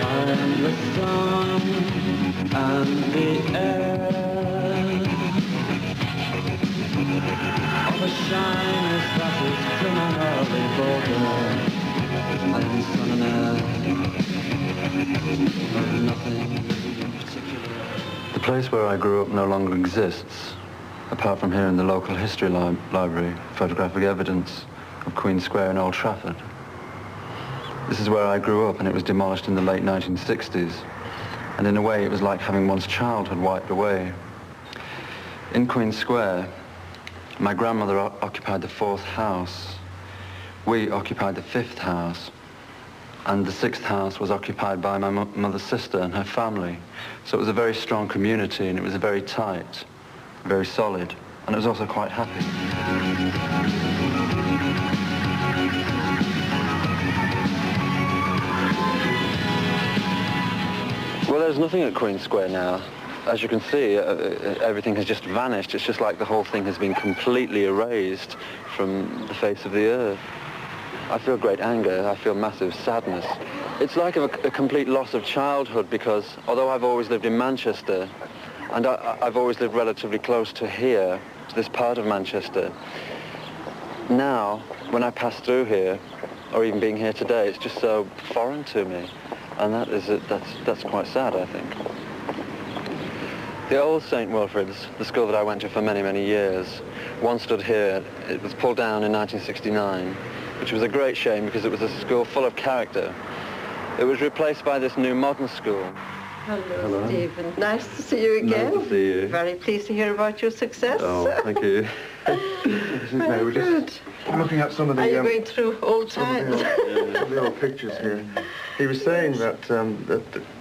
I'm the sun and the air of a shyness that is criminally vulgar. I'm sun and air of nothing in particular. The place where I grew up no longer exists, apart from here in the local history library, photographic evidence of Queen Square in Old Trafford. This is where I grew up, and it was demolished in the late 1960s. And in a way, it was like having one's childhood wiped away. In Queen Square, my grandmother occupied the 4th house. We occupied the 5th house. And the 6th house was occupied by my mother's sister and her family. So it was a very strong community, and it was very tight, very solid, and it was also quite happy. Well, there's nothing at Queen Square now. As you can see, everything has just vanished. It's just like the whole thing has been completely erased from the face of the earth. I feel great anger. I feel massive sadness. It's like a complete loss of childhood, because although I've always lived in Manchester, and I've always lived relatively close to here, to this part of Manchester, now, when I pass through here, or even being here today, it's just so foreign to me. And that's quite sad, I think. The old St. Wilfrid's, the school that I went to for many, many years, once stood here. It was pulled down in 1969, which was a great shame because it was a school full of character. It was replaced by this new modern school. Hello, Stephen. Nice to see you again. Nice to see you. Very pleased to hear about your success. Oh, thank you. Very good. Looking at some of the... Are you going through old times? Some of the old pictures here. He was saying that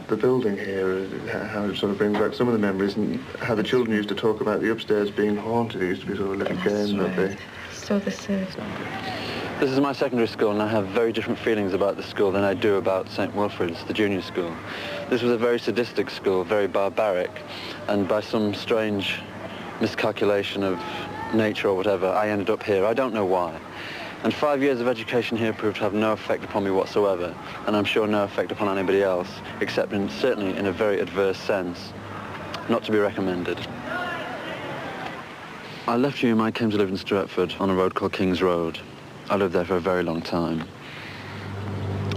the building here, how it sort of brings back some of the memories, and how the children used to talk about the upstairs being haunted. It used to be sort of a little game that they... So this is... This is my secondary school, and I have very different feelings about the school than I do about St. Wilfrid's, the junior school. This was a very sadistic school, very barbaric, and by some strange miscalculation of nature or whatever, I ended up here. I don't know why. And 5 years of education here proved to have no effect upon me whatsoever, and I'm sure no effect upon anybody else, except certainly in a very adverse sense. Not to be recommended. I left Hume. I came to live in Stratford on a road called King's Road. I lived there for a very long time.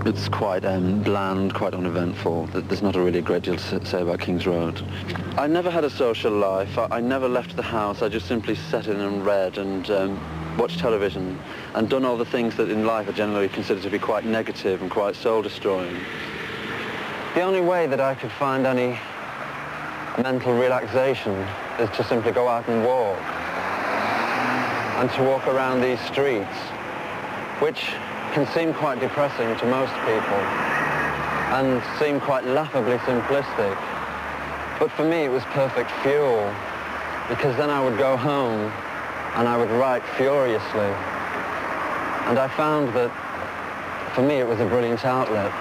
It's quite bland, quite uneventful. There's not really a great deal to say about King's Road. I never had a social life. I never left the house. I just simply sat in and read and watched television and done all the things that in life are generally considered to be quite negative and quite soul-destroying. The only way that I could find any mental relaxation is to simply go out and walk, and to walk around these streets, which can seem quite depressing to most people and seem quite laughably simplistic. But for me it was perfect fuel, because then I would go home and I would write furiously. And I found that for me it was a brilliant outlet.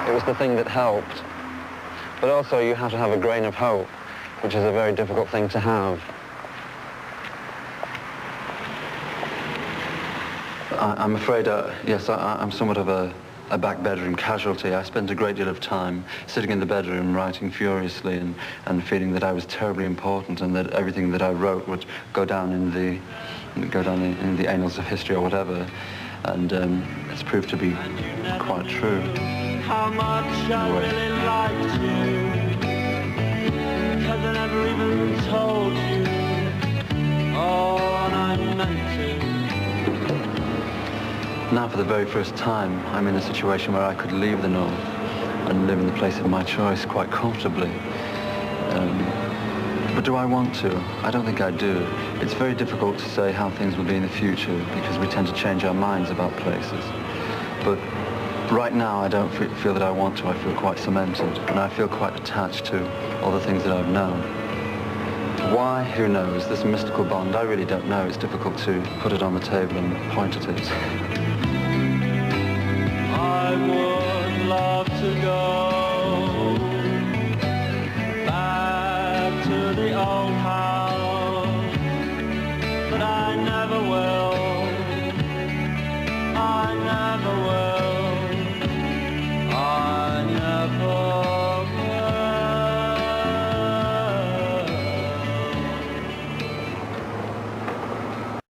It was the thing that helped. But also you have to have a grain of hope, which is a very difficult thing to have. I'm afraid, yes, I'm somewhat of a back bedroom casualty. I spent a great deal of time sitting in the bedroom writing furiously and feeling that I was terribly important and that everything that I wrote would go down in the annals of history or whatever. And it's proved to be quite true. How much I really liked you, 'cause I never even told you all I meant to. Now, for the very first time, I'm in a situation where I could leave the North and live in the place of my choice quite comfortably. But do I want to? I don't think I do. It's very difficult to say how things will be in the future because we tend to change our minds about places. But right now, I don't feel that I want to. I feel quite cemented, and I feel quite attached to all the things that I've known. Why? Who knows? This mystical bond, I really don't know. It's difficult to put it on the table and point at it. I would love to go back to the old